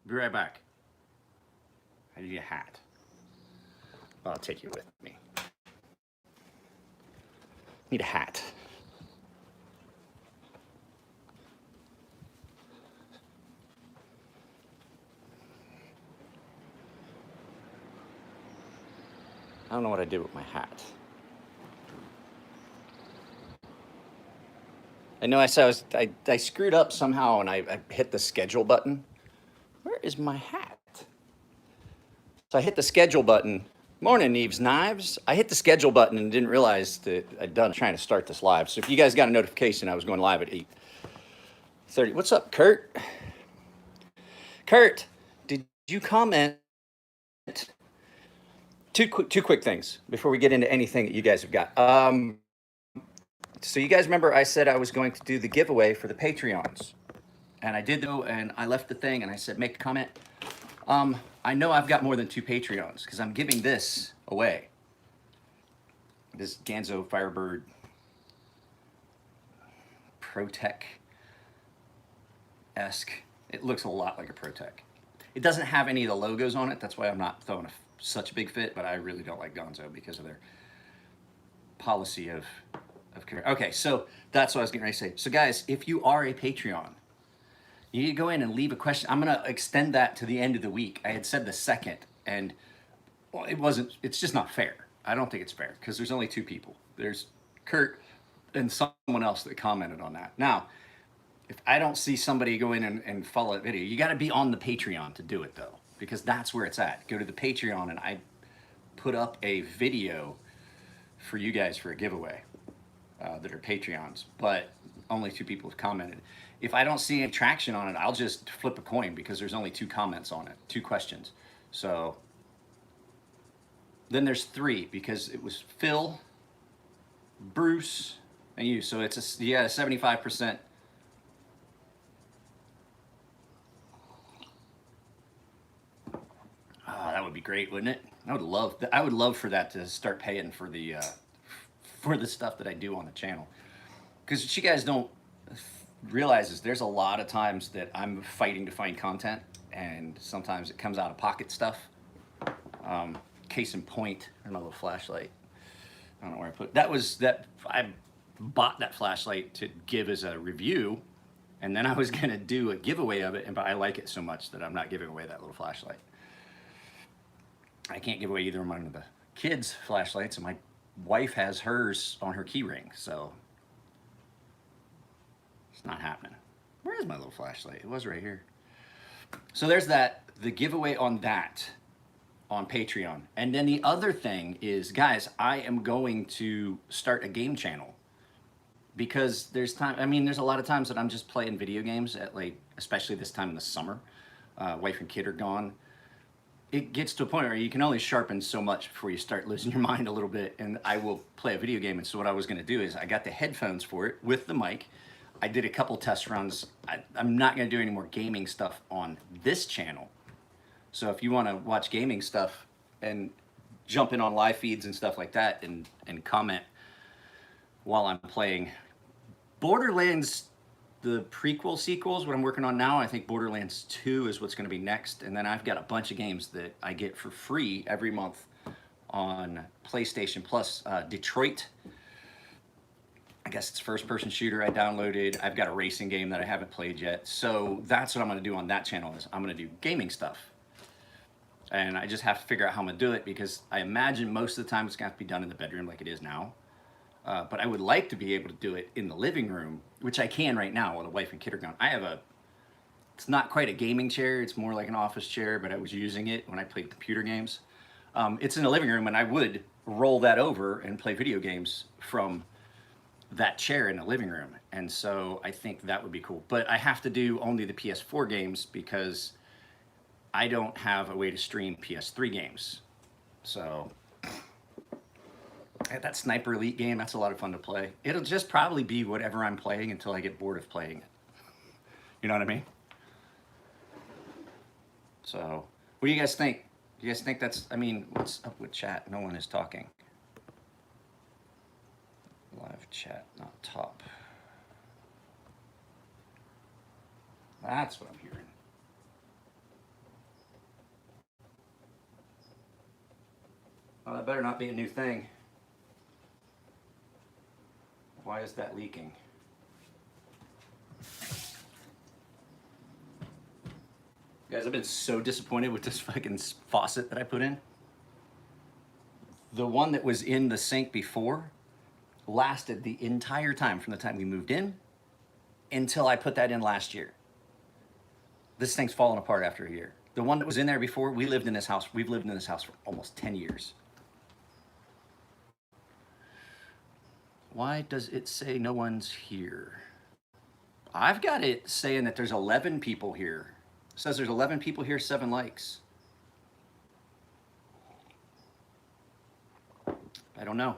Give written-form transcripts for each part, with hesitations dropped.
Be right back. I need a hat. I'll take you with me. Need a hat. I don't know what I did with my hat. I know I said I screwed up somehow and I hit the schedule button. Where is my hat? So I hit the schedule button. Morning, Neves Knives. I hit the schedule button and didn't realize that I'd done trying to start this live. So if you guys got a notification, I was going live at 8:30. What's up, Kurt? Kurt, did you comment? Two quick things before we get into anything that you guys have got. So you guys remember I said I was going to do the giveaway for the Patreons, and I did though, and I left the thing and I said make a comment. I know I've got more than 2 Patreons because I'm giving this away. This Ganzo Firebird Protec-esque. It looks a lot like a Protec. It doesn't have any of the logos on it. That's why I'm not throwing such a big fit, but I really don't like Gonzo because of their policy of okay, so that's what I was getting ready to say. So guys, if you are a Patreon, you need to go in and leave a question. I'm gonna extend that to the end of the week. I had said the 2nd, and well, it's just not fair. I don't think it's fair because there's only 2 people. There's Kurt and someone else that commented on that. Now, if I don't see somebody go in and follow that video, you gotta be on the Patreon to do it though, because that's where it's at. Go to the Patreon and I put up a video for you guys for a giveaway that are Patreons, but only 2 people have commented. If I don't see any traction on it, I'll just flip a coin because there's only 2 comments on it, 2 questions. So then there's 3 because it was Phil, Bruce, and you. So it's a 75%. That would be great, wouldn't it? I would love for that to start paying for the stuff that I do on the channel. Because what you guys don't realize is there's a lot of times that I'm fighting to find content, and sometimes it comes out of pocket stuff. Case in point, my little flashlight. I don't know where I put it. I bought that flashlight to give as a review, and then I was gonna do a giveaway of it, but I like it so much that I'm not giving away that little flashlight. I can't give away either one of the kids' flashlights, and my wife has hers on her key ring, so it's not happening. Where is my little flashlight? It was right here. So there's that, the giveaway on that on Patreon. And then the other thing is, guys, I am going to start a game channel because there's a lot of times that I'm just playing video games at especially this time in the summer. Wife and kid are gone. It gets to a point where you can only sharpen so much before you start losing your mind a little bit, and I will play a video game. And so what I was gonna do is I got the headphones for it with the mic. I did a couple test runs. I'm not gonna do any more gaming stuff on this channel. So if you wanna watch gaming stuff and jump in on live feeds and stuff like that and comment while I'm playing Borderlands, the prequel sequels, what I'm working on now, I think Borderlands 2 is what's going to be next. And then I've got a bunch of games that I get for free every month on PlayStation Plus. Detroit, I guess it's first-person shooter I downloaded. I've got a racing game that I haven't played yet. So that's what I'm going to do on that channel is I'm going to do gaming stuff. And I just have to figure out how I'm going to do it because I imagine most of the time it's going to have to be done in the bedroom like it is now. But I would like to be able to do it in the living room, which I can right now while the wife and kid are gone. It's not quite a gaming chair, it's more like an office chair, but I was using it when I played computer games. It's in the living room, and I would roll that over and play video games from that chair in the living room. And so I think that would be cool. But I have to do only the PS4 games because I don't have a way to stream PS3 games. So that Sniper Elite game, that's a lot of fun to play. It'll just probably be whatever I'm playing until I get bored of playing it. You know what I mean? So, what do you guys think? Do you guys think what's up with chat? No one is talking. Live chat, not top. That's what I'm hearing. Oh, that better not be a new thing. Why is that leaking? Guys, I've been so disappointed with this fucking faucet that I put in. The one that was in the sink before lasted the entire time from the time we moved in until I put that in last year. This thing's fallen apart after a year. The one that was in there before, we've lived in this house for almost 10 years. Why does it say no one's here? I've got it saying that there's 11 people here. It says there's 11 people here, 7 likes. I don't know.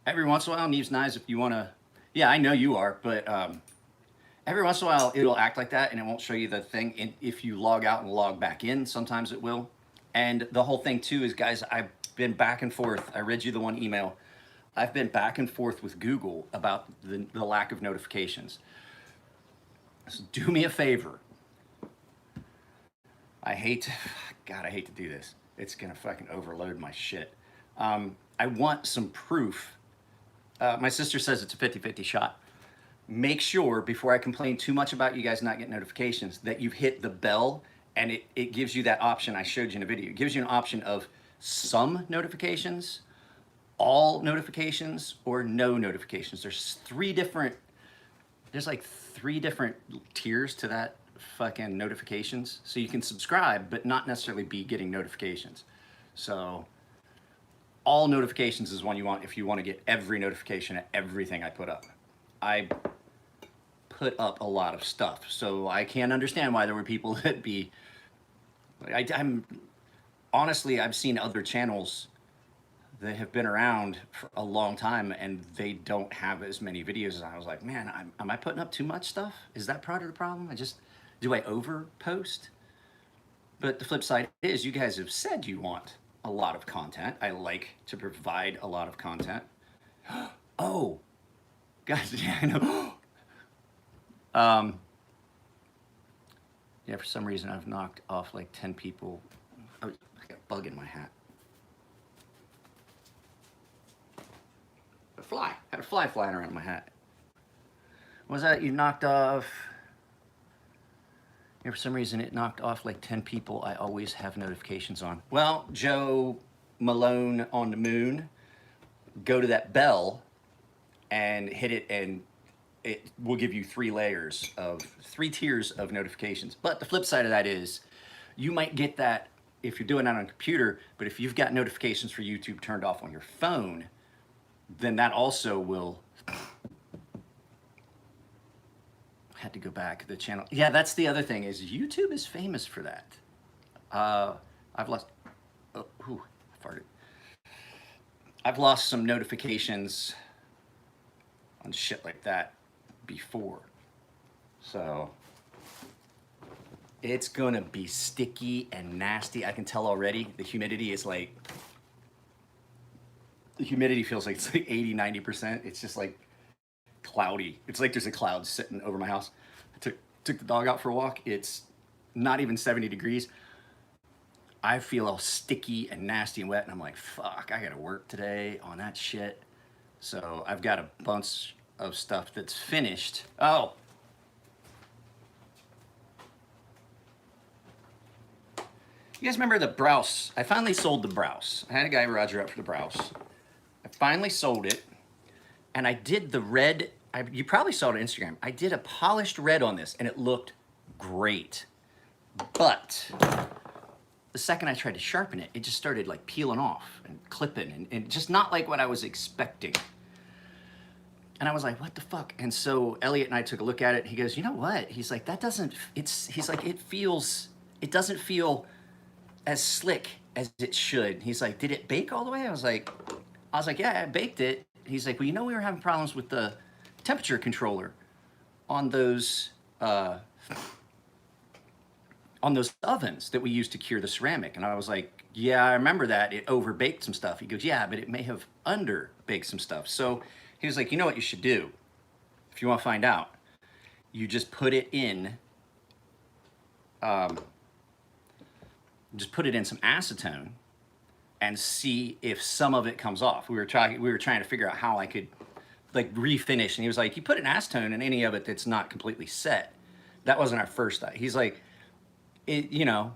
Every once in a while, Neve's nice if you want to. Yeah, I know you are, but every once in a while, it'll act like that and it won't show you the thing. And if you log out and log back in, sometimes it will. And the whole thing, too, is, guys, I've been back and forth. I read you the one email. I've been back and forth with Google about the lack of notifications. So do me a favor. I hate to do this. It's going to fucking overload my shit. I want some proof. My sister says it's a 50-50 shot. Make sure, before I complain too much about you guys not getting notifications, that you've hit the bell and it gives you that option I showed you in a video. It gives you an option of some notifications, all notifications, or no notifications. There's like three different tiers to that fucking notifications. So you can subscribe, but not necessarily be getting notifications. So all notifications is one you want if you want to get every notification at everything I put up. I put up a lot of stuff, so I can't understand why there were people that be. I'm honestly, I've seen other channels that have been around for a long time and they don't have as many videos as I was like, man, am I putting up too much stuff? Is that part of the problem? Do I over post? But the flip side is you guys have said you want a lot of content. I like to provide a lot of content. Oh, guys, yeah, I know. Yeah, for some reason I've knocked off like 10 people. I got a bug in my hat. A fly. Had a fly flying around my hat. What was that? You knocked off. Yeah, for some reason it knocked off like 10 people I always have notifications on. Well, Joe Malone on the moon, go to that bell and hit it and it will give you 3 tiers of notifications. But the flip side of that is you might get that if you're doing that on a computer, but if you've got notifications for YouTube turned off on your phone, then that also will. Had to go back the channel. Yeah, that's the other thing is YouTube is famous for that. I've lost. Oh, I farted. I've lost some notifications on shit like that before, so it's gonna be sticky and nasty. I can tell already. The humidity is like. The humidity feels like it's like 80-90%. It's just like cloudy. It's like there's a cloud sitting over my house. I took the dog out for a walk. It's not even 70 degrees. I feel all sticky and nasty and wet, and I'm like, fuck, I gotta work today on that shit. So I've got a bunch of stuff that's finished. Oh. You guys remember the Browse? I finally sold the Browse. I had a guy Roger up for the Browse. I finally sold it, and I did the red. You probably saw it on Instagram. I did a polished red on this, and it looked great. But the second I tried to sharpen it, it just started like peeling off and clipping, and just not like what I was expecting. And I was like, what the fuck? And so Elliot and I took a look at it. He goes, you know what? He's like, that doesn't, he's like, it doesn't feel as slick as it should. He's like, did it bake all the way? I was like, yeah, I baked it. He's like, well, you know, we were having problems with the temperature controller on those ovens that we used to cure the ceramic. And I was like, yeah, I remember that. It over-baked some stuff. He goes, yeah, but it may have under-baked some stuff. So he was like, you know what you should do? If you want to find out, you just put it in, just put it in some acetone and see if some of it comes off. We were trying to figure out how I could like refinish. And he was like, you put an acetone in any of it that's not completely set. That wasn't our first thought. He's like, it'll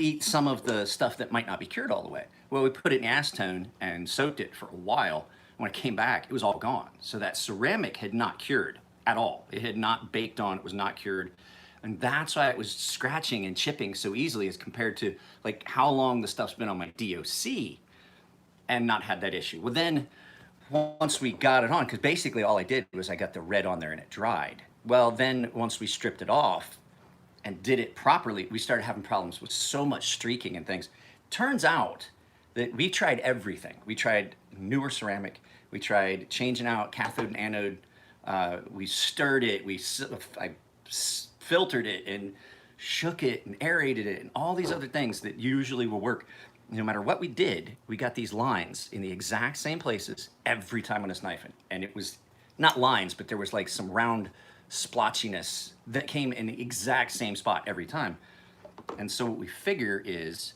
eat some of the stuff that might not be cured all the way. Well, we put it in acetone and soaked it for a while. When it came back, it was all gone. So that ceramic had not cured at all. It had not baked on, it was not cured. And that's why it was scratching and chipping so easily as compared to like how long the stuff's been on my DOC and not had that issue. Well, then once we got it on, because basically all I did was I got the red on there and it dried. Well, then once we stripped it off and did it properly, we started having problems with so much streaking and things. Turns out that we tried everything. We tried newer ceramic. We tried changing out cathode and anode. We stirred it. I filtered it and shook it and aerated it and all these other things that usually will work. No matter what we did, we got these lines in the exact same places every time on this knife. And it was not lines, but there was like some round splotchiness that came in the exact same spot every time. And so what we figure is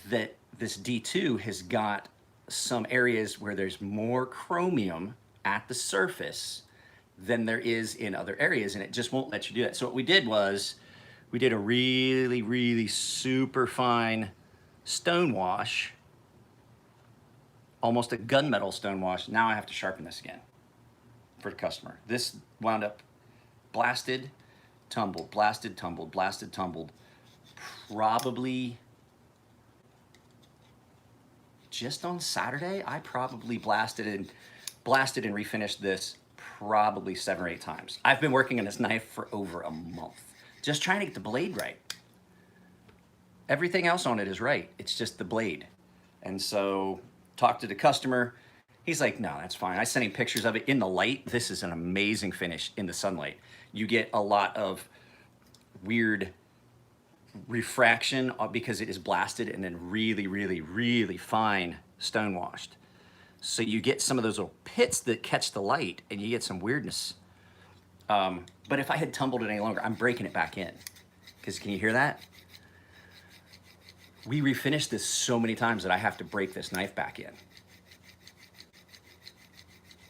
that this D2 has got some areas where there's more chromium at the surface than there is in other areas, and it just won't let you do that. So what we did was, we did a really, really super fine stone wash, almost a gunmetal stone wash. Now I have to sharpen this again for the customer. This wound up blasted, tumbled, blasted, tumbled, blasted, tumbled, probably just on Saturday. I probably blasted and refinished this probably 7 or 8 times. I've been working on this knife for over a month, just trying to get the blade right. Everything else on it is right. It's just the blade. And so talked to the customer. He's like, no, that's fine. I sent him pictures of it in the light. This is an amazing finish in the sunlight. You get a lot of weird refraction because it is blasted and then really, really, really fine stone washed. So you get some of those little pits that catch the light and you get some weirdness. But if I had tumbled it any longer, I'm breaking it back in. Because can you hear that? We refinished this so many times that I have to break this knife back in.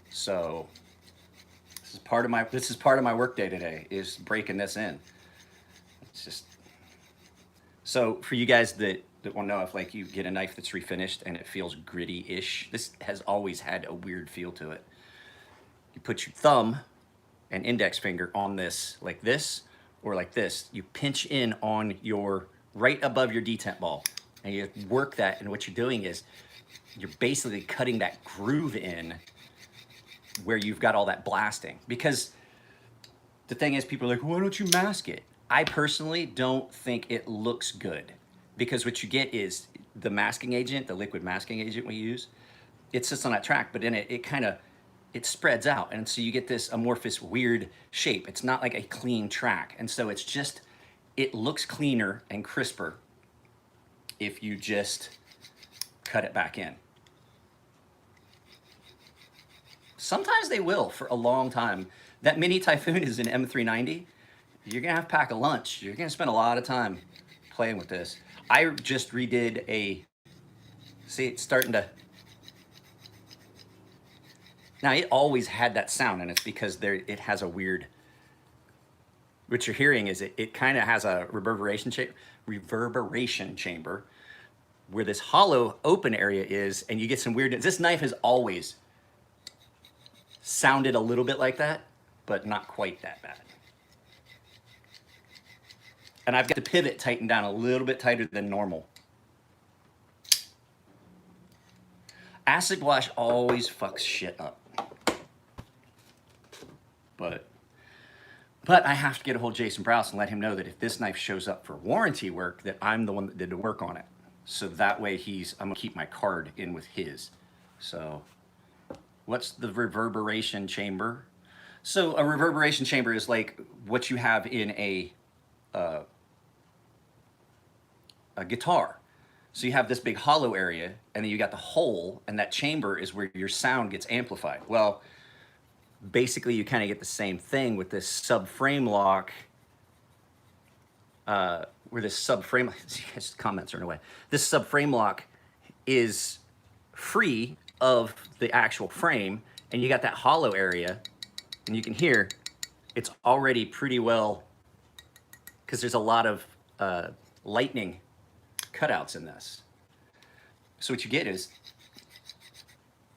So this is part of my work day today, is breaking this in. It's just, so for you guys that want to know, if like you get a knife that's refinished and it feels gritty-ish, this has always had a weird feel to it. You put your thumb and index finger on this, like this, or like this. You pinch in on your, right above your detent ball, and you work that, and what you're doing is you're basically cutting that groove in where you've got all that blasting. Because the thing is, people are like, why don't you mask it? I personally don't think it looks good, because what you get is the masking agent, the liquid masking agent we use, it sits on that track, but then it spreads out. And so you get this amorphous, weird shape. It's not like a clean track. And so it's just, it looks cleaner and crisper if you just cut it back in. Sometimes they will for a long time. That mini Typhoon is an M390. You're gonna have to pack a lunch. You're gonna spend a lot of time playing with this. I just redid see, it's starting to, now it always had that sound, and it's because it has a weird, what you're hearing is it kind of has a reverberation chamber where this hollow open area is, and you get some weirdness. This knife has always sounded a little bit like that, but not quite that bad. And I've got the pivot tightened down a little bit tighter than normal. Acid wash always fucks shit up. But I have to get a hold of Jason Browse and let him know that if this knife shows up for warranty work, that I'm the one that did the work on it. So that way I'm gonna keep my card in with his. So what's the reverberation chamber? So a reverberation chamber is like what you have in a guitar. So you have this big hollow area, and then you got the hole, and that chamber is where your sound gets amplified. Well, basically you kind of get the same thing with this subframe lock where this subframe, comments are in a way, this subframe lock is free of the actual frame, and you got that hollow area, and you can hear it's already pretty well, because there's a lot of lightning cutouts in this. So what you get is,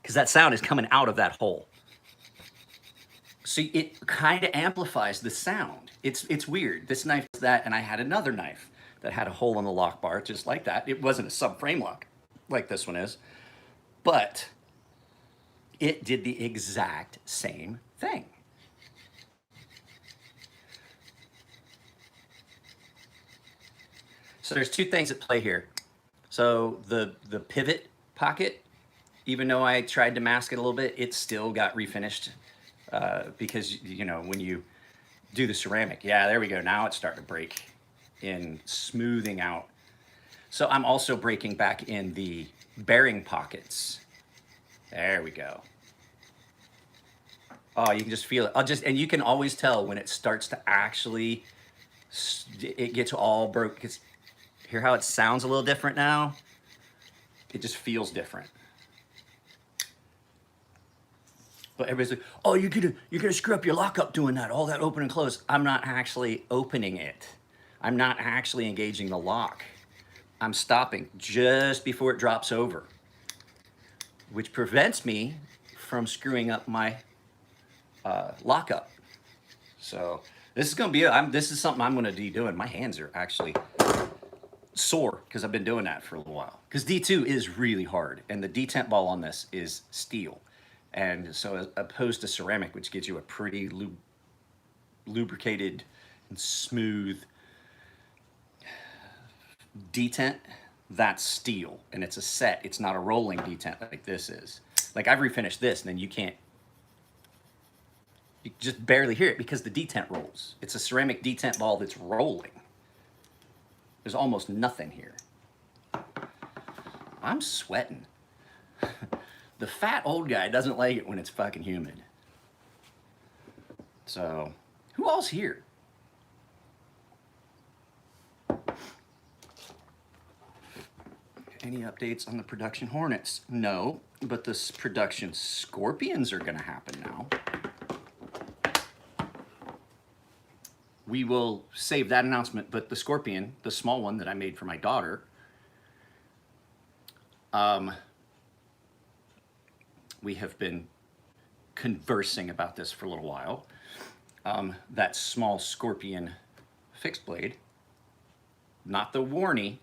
because that sound is coming out of that hole. So it kind of amplifies the sound. It's weird. This knife does that, and I had another knife that had a hole in the lock bar, just like that. It wasn't a subframe lock like this one is, but it did the exact same thing. So there's two things at play here. So the pivot pocket, even though I tried to mask it a little bit, it still got refinished because, you know, when you do the ceramic, yeah, there we go. Now it's starting to break in smoothing out. So I'm also breaking back in the bearing pockets. There we go. Oh, you can just feel it. And you can always tell when it starts to actually, it gets all broke. Because hear how it sounds a little different now? It just feels different. But everybody's like, oh, you're gonna screw up your lockup doing that, all that open and close. I'm not actually opening it. I'm not actually engaging the lock. I'm stopping just before it drops over, which prevents me from screwing up my lockup. So this is gonna be, this is something I'm gonna be doing. My hands are actually sore because I've been doing that for a little while. Because D2 is really hard, and the detent ball on this is steel. And so as opposed to ceramic, which gives you a pretty lubricated and smooth detent, that's steel, and it's a set. It's not a rolling detent like this is. Like I've refinished this, and then you just barely hear it because the detent rolls. It's a ceramic detent ball that's rolling. There's almost nothing here. I'm sweating. The fat old guy doesn't like it when it's fucking humid. So, who all's here? Any updates on the production Hornets? No, but the production Scorpions are gonna happen now. We will save that announcement, but the Scorpion, the small one that I made for my daughter, we have been conversing about this for a little while. That small Scorpion fixed blade, not the Warney,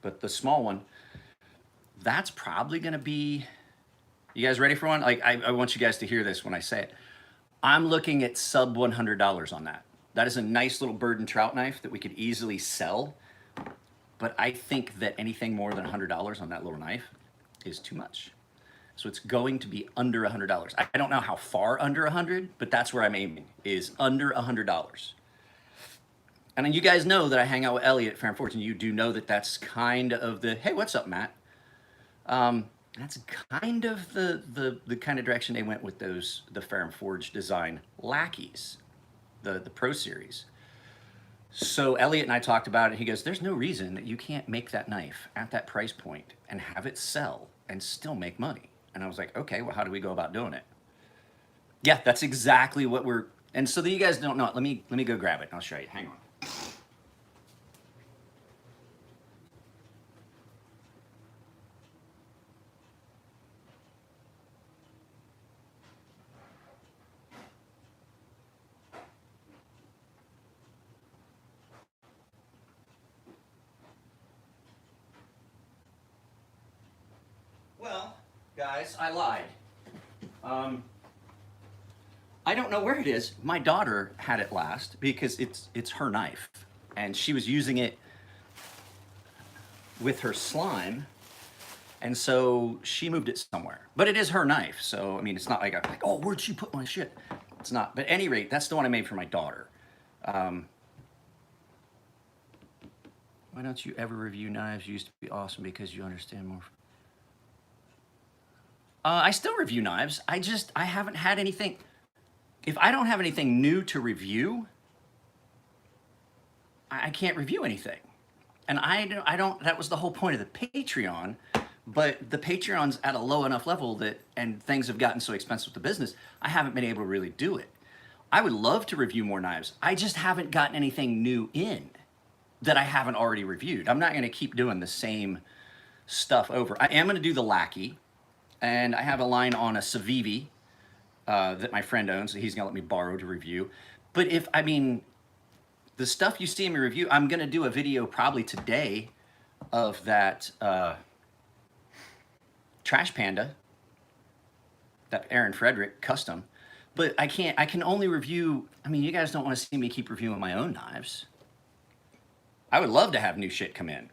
but the small one, that's probably gonna be, you guys ready for one? Like, I want you guys to hear this when I say it. I'm looking at sub $100 on that. That is a nice little bird and trout knife that we could easily sell, but I think that anything more than $100 on that little knife is too much. So it's going to be under $100. I don't know how far under 100, but that's where I'm aiming, is under $100. And then you guys know that I hang out with Elliot at Fair and Fortune. You do know that that's kind of the, hey, what's up, Matt? That's kind of the kind of direction they went with those, the Fair and Forge design lackeys, the Pro Series. So Elliot and I talked about it. He goes, there's no reason that you can't make that knife at that price point and have it sell and still make money. And I was like, okay, well, how do we go about doing it? Yeah, that's exactly what we're, and so that you guys don't know, let me go grab it. I'll show you, hang on. Well, guys, I lied. I don't know where it is. My daughter had it last because it's her knife, and she was using it with her slime, and so she moved it somewhere. But it is her knife, so I mean, it's not like I'm like, oh, where'd she put my shit? It's not. But at any rate, that's the one I made for my daughter. Why don't you ever review knives? You used to be awesome because you understand more. I still review knives. I haven't had anything. If I don't have anything new to review, I can't review anything. And I don't, that was the whole point of the Patreon, but the Patreon's at a low enough level that, and things have gotten so expensive with the business, I haven't been able to really do it. I would love to review more knives. I just haven't gotten anything new in that I haven't already reviewed. I'm not gonna keep doing the same stuff over. I am gonna do the Lackey, and I have a line on a Civivi that my friend owns that he's gonna let me borrow to review. But if, I mean, the stuff you see me review, I'm gonna do a video probably today of that Trash Panda, that Aaron Frederick custom. But I can only review, I mean, you guys don't wanna see me keep reviewing my own knives. I would love to have new shit come in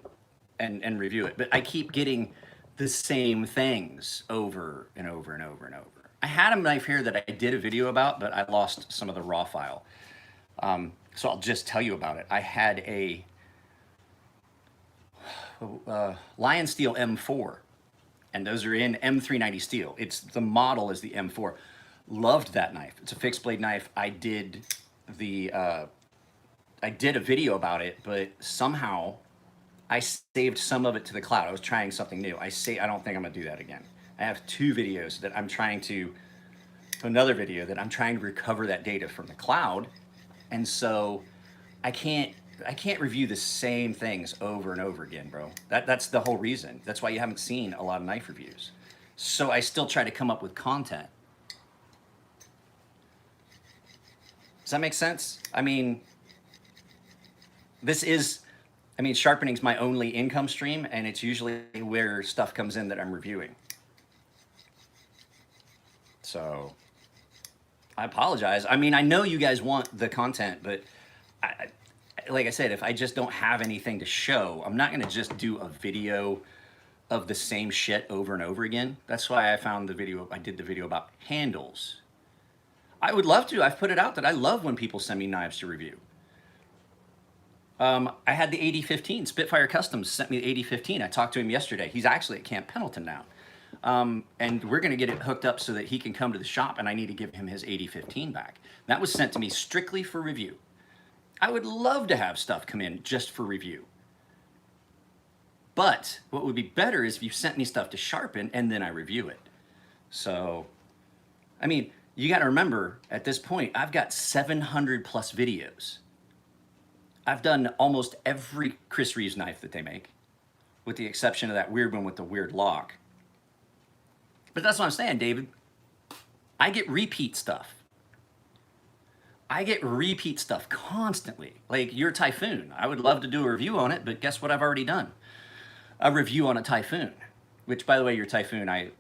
and review it, but I keep getting the same things over and over and over and over. I had a knife here that I did a video about, but I lost some of the raw file. So I'll just tell you about it. I had a Lion Steel M4, and those are in M390 steel. It's the model is the M4. Loved that knife. It's a fixed blade knife. I did a video about it, but somehow I saved some of it to the cloud. I was trying something new. I don't think I'm gonna do that again. I have two videos that I'm trying to, another video that I'm trying to recover that data from the cloud. And so I can't review the same things over and over again, bro. That's the whole reason. That's why you haven't seen a lot of knife reviews. So I still try to come up with content. Does that make sense? I mean, sharpening's my only income stream, and it's usually where stuff comes in that I'm reviewing. So I apologize. I mean, I know you guys want the content, but like I said, if I just don't have anything to show, I'm not gonna just do a video of the same shit over and over again. That's why I did the video about handles. I would love to. I've put it out that I love when people send me knives to review. I had the 8015. Spitfire Customs sent me the 8015. I talked to him yesterday. He's actually at Camp Pendleton now. And we're gonna get it hooked up so that he can come to the shop, and I need to give him his 8015 back. That was sent to me strictly for review. I would love to have stuff come in just for review. But what would be better is if you sent me stuff to sharpen and then I review it. So, I mean, you gotta remember, at this point, I've got 700 plus videos. I've done almost every Chris Reeves knife that they make, with the exception of that weird one with the weird lock. But that's what I'm saying, David. I get repeat stuff. I get repeat stuff constantly. Like your Typhoon. I would love to do a review on it, but guess what I've already done? A review on a Typhoon. Which, by the way, your Typhoon, I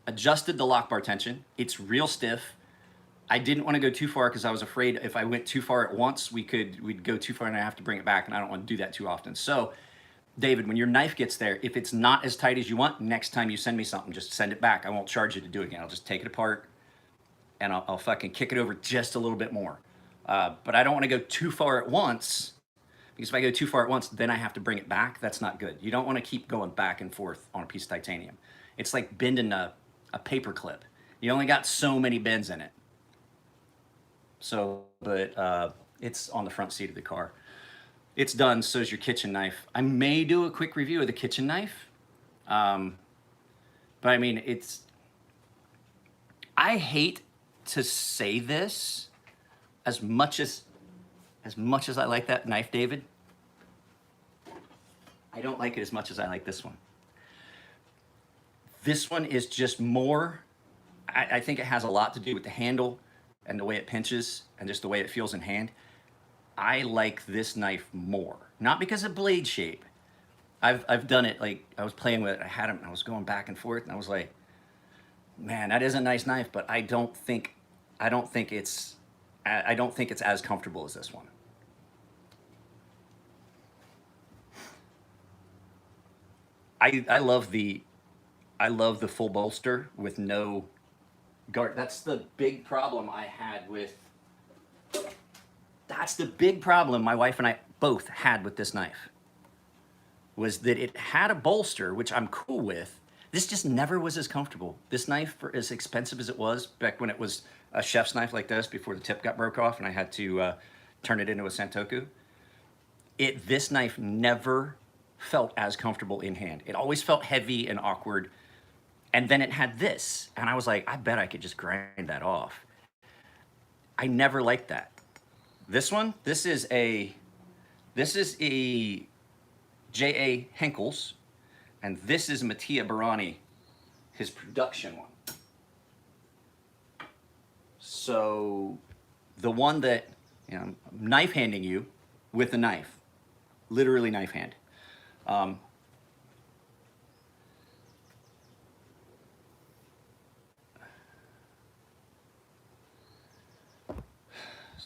adjusted the lock bar tension. It's real stiff. I didn't want to go too far because I was afraid if I went too far at once, we'd go too far and I have to bring it back, and I don't want to do that too often. So, David, when your knife gets there, if it's not as tight as you want, next time you send me something, just send it back. I won't charge you to do it again. I'll just take it apart and I'll fucking kick it over just a little bit more. But I don't want to go too far at once, because if I go too far at once, then I have to bring it back. That's not good. You don't want to keep going back and forth on a piece of titanium. It's like bending a paper clip. You only got so many bends in it. So, but it's on the front seat of the car. It's done, so is your kitchen knife. I may do a quick review of the kitchen knife. But I mean, I hate to say this as much as I like that knife, David. I don't like it as much as I like this one. This one is just more, I think it has a lot to do with the handle and the way it pinches and just the way it feels in hand. I like this knife more, not because of blade shape. I've done it, like I was playing with it, I had it, and I was going back and forth, and I was like, man, that is a nice knife, but I don't think it's as comfortable as this one. I love the full bolster with no guard. That's the big problem I had with. That's the big problem my wife and I both had with this knife. Was that it had a bolster, which I'm cool with. This just never was as comfortable. This knife, for as expensive as it was back when it was a chef's knife like this, before the tip got broke off and I had to turn it into a Santoku. This knife never felt as comfortable in hand. It always felt heavy and awkward. And then it had this, and I was like, I bet I could just grind that off. I never liked that. This one, this is a J.A. Henkel's, and this is Mattia Barani, his production one. So the one that, you know, I'm knife handing you with a knife, literally knife hand. So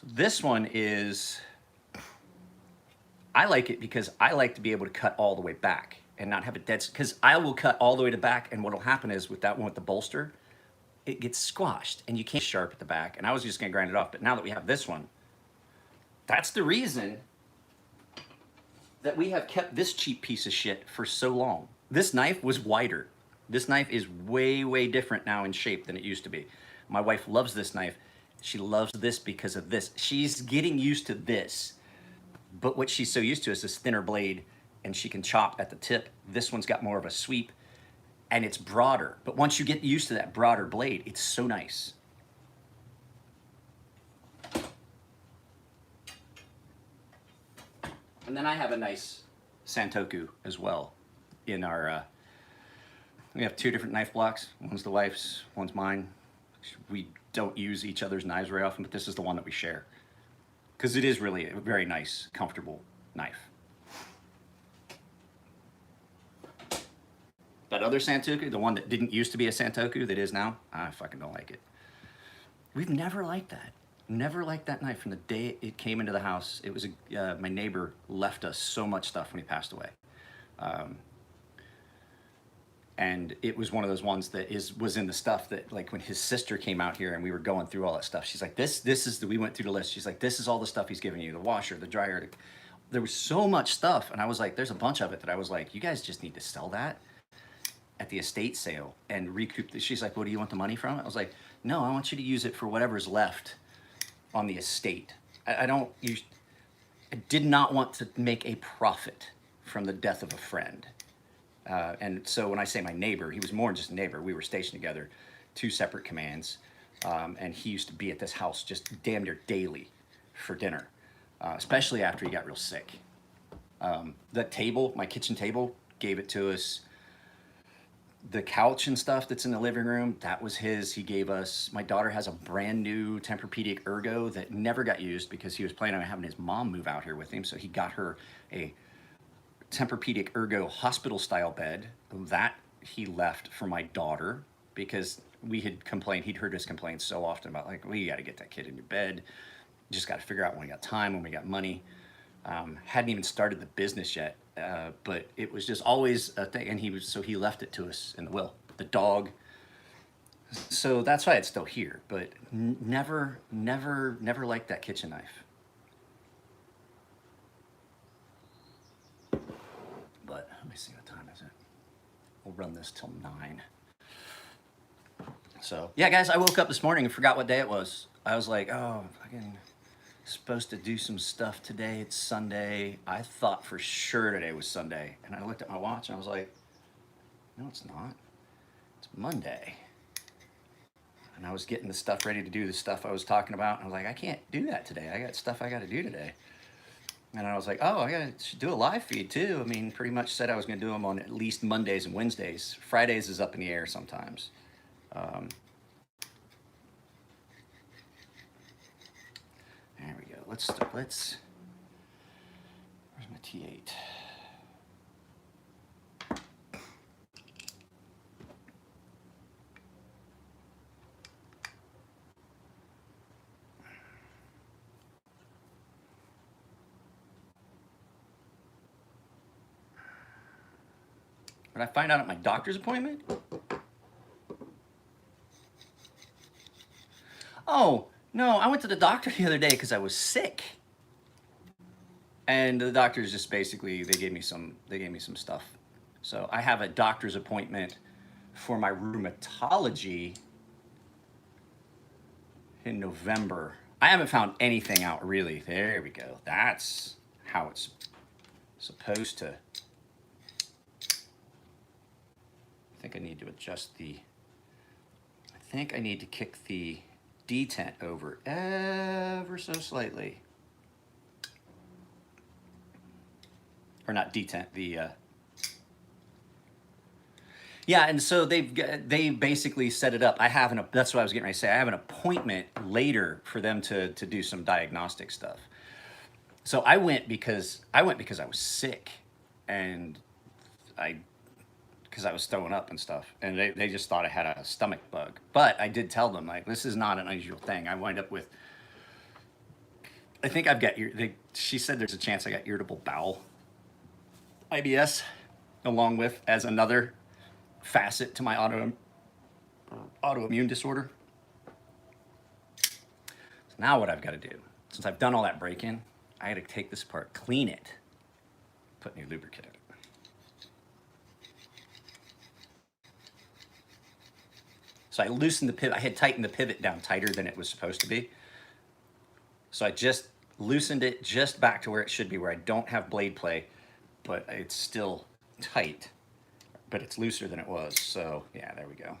this one is, I like it because I like to be able to cut all the way back and not have it dead, because I will cut all the way to back, and what will happen is with that one with the bolster, it gets squashed and you can't sharp at the back, and I was just gonna grind it off, but now that we have this one, that's the reason that we have kept this cheap piece of shit for so long. This knife was wider. This knife is way, way different now in shape than it used to be. My wife loves this knife. She loves this because of this. She's getting used to this, but what she's so used to is this thinner blade, and she can chop at the tip. This one's got more of a sweep, and it's broader. But once you get used to that broader blade, it's so nice. And then I have a nice Santoku as well in our, we have two different knife blocks. One's the wife's, one's mine. We don't use each other's knives very often, but this is the one that we share, because it is really a very nice, comfortable knife. That other Santoku, the one that didn't used to be a Santoku that is now, I fucking don't like it. We've never liked that. Never liked that knife from the day it came into the house. It was my neighbor left us so much stuff when he passed away. And it was one of those ones that was in the stuff that, like, when his sister came out here and we were going through all that stuff, she's like, we went through the list. She's like, this is all the stuff he's giving you, the washer, the dryer. There was so much stuff. And I was like, there's a bunch of it that I was like, you guys just need to sell that at the estate sale and recoup this. She's like, what do you want the money from? I was like, no, I want you to use it for whatever's left on the estate. I did not want to make a profit from the death of a friend. And so when I say my neighbor, he was more than just a neighbor. We were stationed together, two separate commands. And he used to be at this house just damn near daily for dinner, especially after he got real sick. The table, my kitchen table, gave it to us. The couch and stuff that's in the living room, that was his. He gave us. My daughter has a brand new Tempur-Pedic Ergo that never got used because he was planning on having his mom move out here with him. So he got her a Tempur-Pedic Ergo hospital-style bed. That he left for my daughter because we had complained. He'd heard us complain so often about, like, we got to get that kid in your bed. Just got to figure out when we got time, when we got money. Hadn't even started the business yet. But it was just always a thing, and he left it to us in the will. The dog. So that's why it's still here, but never liked that kitchen knife. But let me see, what time is it? We'll run this till 9. So yeah, guys, I woke up this morning and forgot what day it was. I was like, oh, fucking supposed to do some stuff today. It's Sunday. I thought for sure today was Sunday. And I looked at my watch and I was like, no, it's not. It's Monday. And I was getting the stuff ready to do the stuff I was talking about. And I was like, I can't do that today. I got stuff I got to do today. And I was like, oh, should do a live feed too. I mean, pretty much said I was going to do them on at least Mondays and Wednesdays. Fridays is up in the air sometimes. There we go. Where's my T8? What did I find out at my doctor's appointment? Oh, no, I went to the doctor the other day because I was sick. And the doctors just basically, they gave me some stuff. So I have a doctor's appointment for my rheumatology in November. I haven't found anything out really. There we go. That's how it's supposed to, I think I need to adjust the, I think I need to kick the detent over ever so slightly. Or not detent, the, yeah, and so they basically set it up. I have an, that's what I was getting ready to say. I have an appointment later for them to do some diagnostic stuff. So I went because I was sick, and because I was throwing up and stuff, and they just thought I had a stomach bug. But I did tell them, like, this is not an unusual thing. I wind up with, I think I've got, she said there's a chance I got irritable bowel IBS, along with as another facet to my autoimmune disorder. So now what I've got to do, since I've done all that break-in, I got to take this apart, clean it, put new lubricant in it. So I loosened the pivot. I had tightened the pivot down tighter than it was supposed to be. So I just loosened it just back to where it should be, where I don't have blade play, but it's still tight, but it's looser than it was. So yeah, there we go.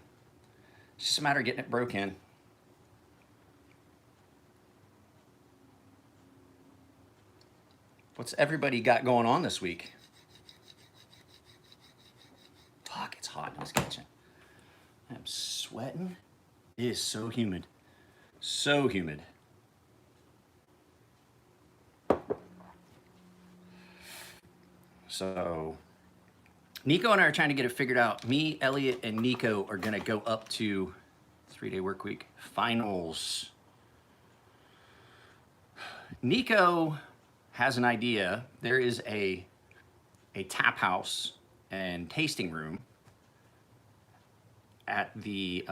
It's just a matter of getting it broke in. What's everybody got going on this week? Fuck, it's hot in this kitchen. I'm sweating. It is so humid. So humid. So Nico and I are trying to get it figured out. Me, Elliot, and Nico are gonna go up to 3-day work week finals. Nico has an idea. There is a tap house and tasting room at the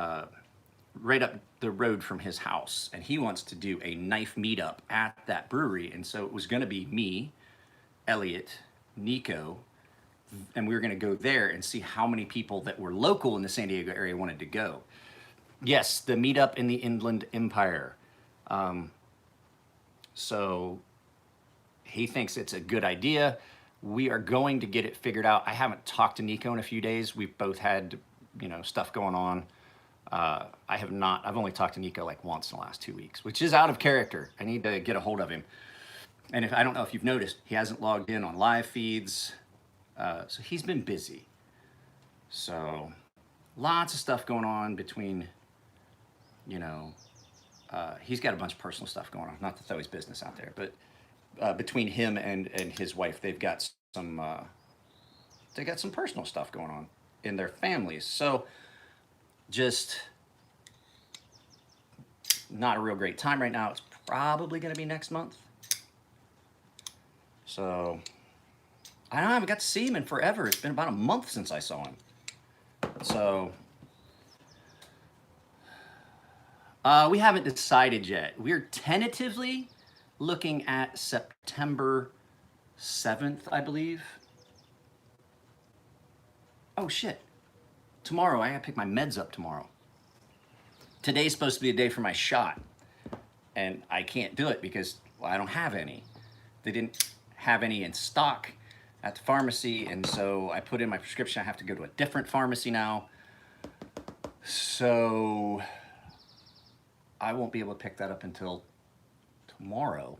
right up the road from his house, and he wants to do a knife meetup at that brewery. And so it was going to be me, Elliot, Nico, and we were going to go there and see how many people that were local in the San Diego area wanted to go. Yes, the meetup in the Inland Empire. So he thinks it's a good idea. We are going to get it figured out. I haven't talked to Nico in a few days. We've both had, stuff going on. I've only talked to Nico like once in the last 2 weeks, which is out of character. I need to get a hold of him. And I don't know if you've noticed, he hasn't logged in on live feeds. So he's been busy. So lots of stuff going on between, he's got a bunch of personal stuff going on. Not to throw his business out there, but between him and his wife, they've got some personal stuff going on in their families. So just not a real great time right now. It's probably going to be next month. So I haven't got to see him in forever. It's been about a month since I saw him. So we haven't decided yet. We're tentatively looking at September 7th, I believe. Oh shit. Tomorrow, I gotta pick my meds up tomorrow. Today's supposed to be a day for my shot. And I can't do it because, well, I don't have any. They didn't have any in stock at the pharmacy, and so I put in my prescription. I have to go to a different pharmacy now. So I won't be able to pick that up until tomorrow.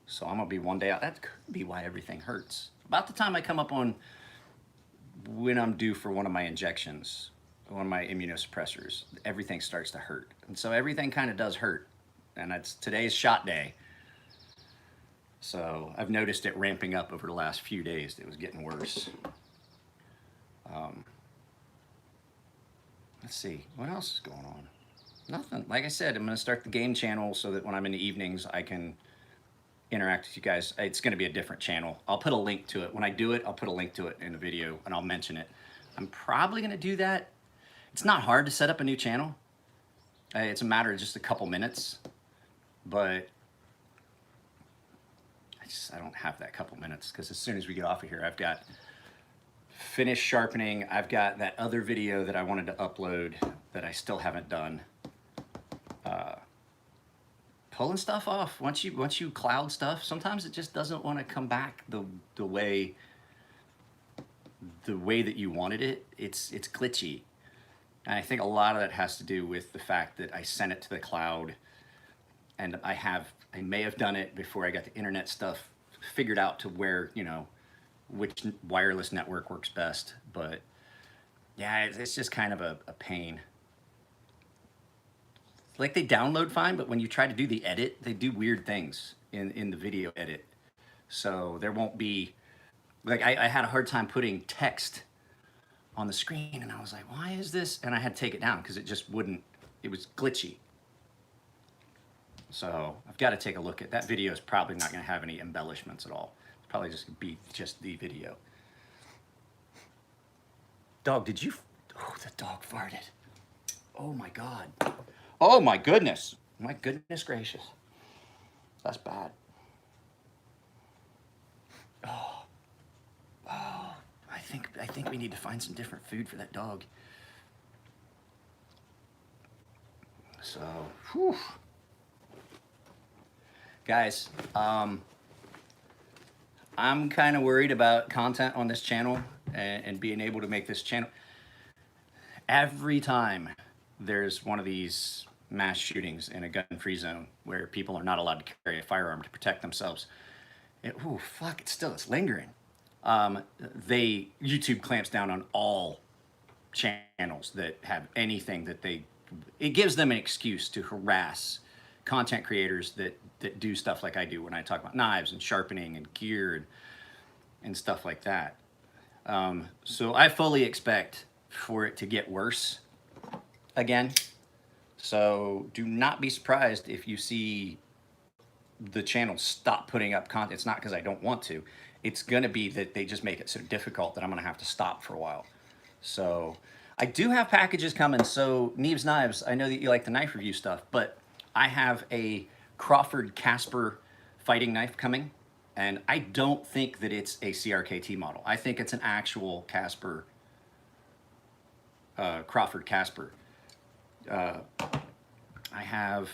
So I'm gonna be one day out. That could be why everything hurts. About the time I come up on when I'm due for one of my injections, one of my immunosuppressors, everything starts to hurt. And so everything kind of does hurt. And today's shot day. So I've noticed it ramping up over the last few days. It was getting worse. Let's see, what else is going on? Nothing. Like I said, I'm gonna start the game channel so that when I'm in the evenings, I can interact with you guys. It's gonna be a different channel. I'll put a link to it. When I do it, I'll put a link to it in the video and I'll mention it. I'm probably gonna do that. It's not hard to set up a new channel. It's a matter of just a couple minutes, but I don't have that couple minutes because as soon as we get off of here, I've got finished sharpening. I've got that other video that I wanted to upload that I still haven't done. Pulling stuff off. Once you cloud stuff, sometimes it just doesn't want to come back the way the way that you wanted it, it's glitchy. And I think a lot of that has to do with the fact that I sent it to the cloud, and I may have done it before I got the internet stuff figured out to where, you know, which wireless network works best. But yeah, it's just kind of a pain. Like they download fine, but when you try to do the edit, they do weird things in the video edit. So there won't be, like I had a hard time putting text on the screen, and I was like, why is this? And I had to take it down because it just wouldn't, it was glitchy. So I've got to take a look at that. Video is probably not going to have any embellishments at all. It's probably just going to be just the video. Dog, did you? Oh, the dog farted. Oh my God. Oh my goodness. My goodness gracious. That's bad. Oh, I think we need to find some different food for that dog. So, whew. Guys, I'm kind of worried about content on this channel and being able to make this channel. Every time there's one of these mass shootings in a gun-free zone where people are not allowed to carry a firearm to protect themselves, it's lingering. YouTube clamps down on all channels that have anything that it gives them an excuse to harass content creators that do stuff like I do when I talk about knives and sharpening and gear and stuff like that. So I fully expect for it to get worse again. So do not be surprised if you see the channel stop putting up content. It's not because I don't want to. It's going to be that they just make it so difficult that I'm going to have to stop for a while. So I do have packages coming. So Neves Knives, I know that you like the knife review stuff, but I have a Crawford Casper fighting knife coming. And I don't think that it's a CRKT model. I think it's an actual Casper, Crawford Casper. I have,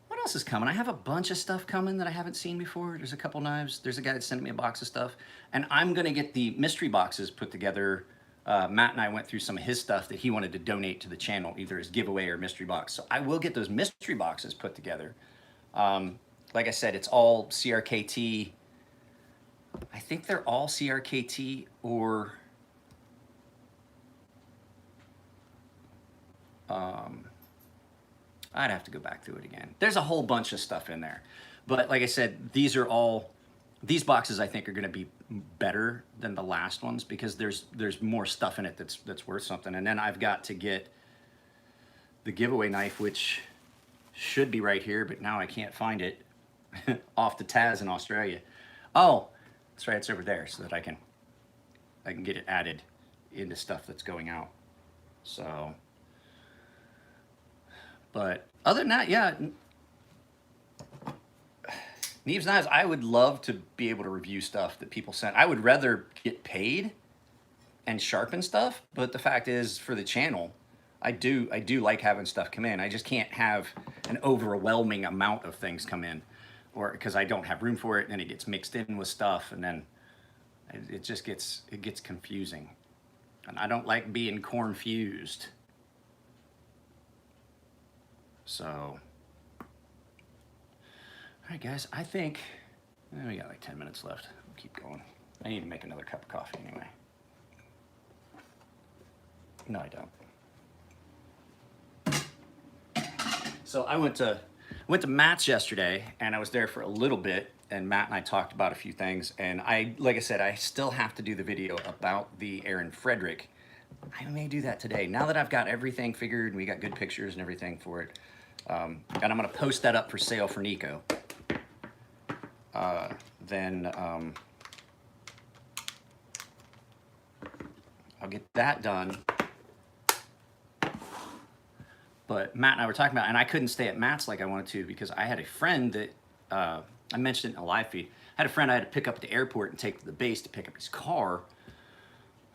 what else is coming? I have a bunch of stuff coming that I haven't seen before. There's a couple knives. There's a guy that sent me a box of stuff. And I'm going to get the mystery boxes put together. Matt and I went through some of his stuff that he wanted to donate to the channel, either as giveaway or mystery box. So I will get those mystery boxes put together. Like I said, it's all CRKT. I think they're all CRKT or I'd have to go back through it again. There's a whole bunch of stuff in there. But like I said, these boxes I think are going to be better than the last ones because there's more stuff in it that's worth something. And then I've got to get the giveaway knife, which should be right here, but now I can't find it off the Taz in Australia. Oh, that's right, it's over there so that I can get it added into stuff that's going out. So, but other than that, yeah, Neves Knives, I would love to be able to review stuff that people sent. I would rather get paid and sharpen stuff, but the fact is, for the channel, I do like having stuff come in. I just can't have an overwhelming amount of things come in, or because I don't have room for it, and then it gets mixed in with stuff, and then it just gets confusing. And I don't like being confused. So, all right, guys, I think we got like 10 minutes left. We'll keep going. I need to make another cup of coffee anyway. No, I don't. So I went to Matt's yesterday, and I was there for a little bit, and Matt and I talked about a few things. And like I said, I still have to do the video about the Aaron Frederick. I may do that today. Now that I've got everything figured, and we got good pictures and everything for it. And I'm gonna post that up for sale for Nico. Then I'll get that done. But Matt and I were talking about, and I couldn't stay at Matt's like I wanted to because I had a friend that, I mentioned it in a live feed, I had a friend I had to pick up at the airport and take to the base to pick up his car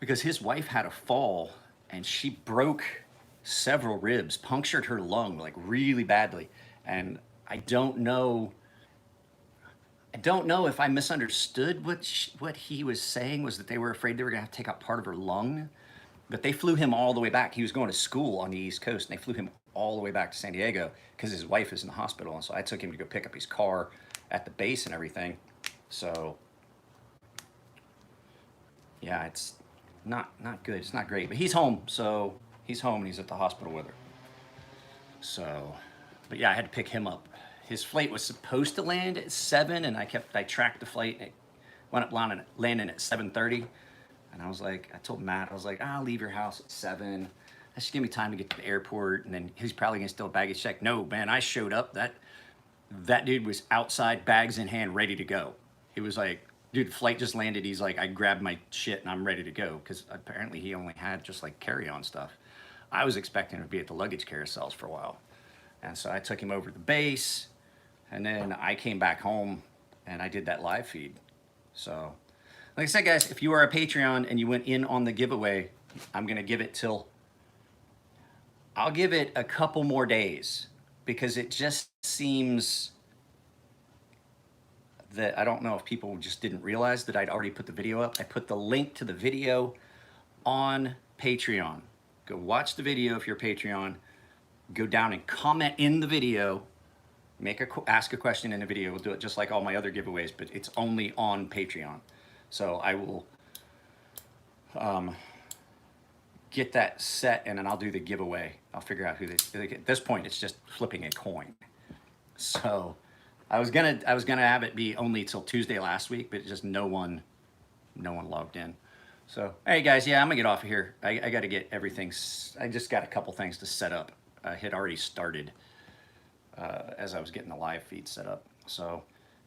because his wife had a fall and she broke several ribs, punctured her lung like really badly. And I don't know I don't know if I misunderstood what he was saying was that they were afraid they were gonna have to take out part of her lung, but they flew him all the way back. He was going to school on the East Coast, and they flew him all the way back to San Diego because his wife is in the hospital. And so I took him to go pick up his car at the base and everything. So yeah, it's not good. It's not great, but he's home. So he's home and he's at the hospital with her. So, but yeah, I had to pick him up. His flight was supposed to land at 7, and I tracked the flight, and it wound up landing at 7:30. And I told Matt, I was like, I'll leave your house at 7. That should give me time to get to the airport, and then he's probably gonna steal a baggage check. No, man, I showed up. That dude was outside, bags in hand, ready to go. He was like, dude, the flight just landed. He's like, I grabbed my shit and I'm ready to go, because apparently he only had just like carry-on stuff. I was expecting him to be at the luggage carousels for a while. And so I took him over to the base, and then I came back home and I did that live feed. So, like I said, guys, if you are a Patreon and you went in on the giveaway, I'm gonna give it I'll give it a couple more days, because it just seems that I don't know if people just didn't realize that I'd already put the video up. I put the link to the video on Patreon. Go watch the video if you're a Patreon. Go down and comment in the video. Ask a question in the video. We'll do it just like all my other giveaways, but it's only on Patreon. So I will get that set, and then I'll do the giveaway. I'll figure out who at this point it's just flipping a coin. So I was gonna have it be only till Tuesday last week, but just no one logged in. So hey guys, yeah, I'm gonna get off of here. I got to get everything. I just got a couple things to set up. I had already started as I was getting the live feed set up. So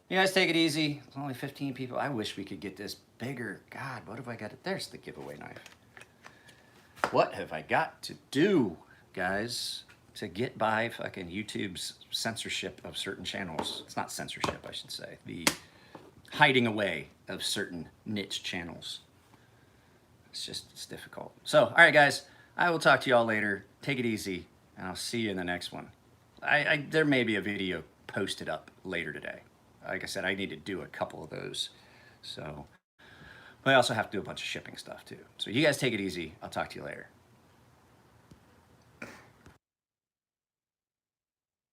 you guys take it easy. It's only 15 people. I wish we could get this bigger. God, what have I got? There's the giveaway knife. What have I got to do, guys, to get by fucking YouTube's censorship of certain channels? It's not censorship, I should say. The hiding away of certain niche channels. It's difficult. So, all right, guys, I will talk to y'all later. Take it easy, and I'll see you in the next one. There may be a video posted up later today. Like I said, I need to do a couple of those. So, but I also have to do a bunch of shipping stuff too. So you guys take it easy. I'll talk to you later.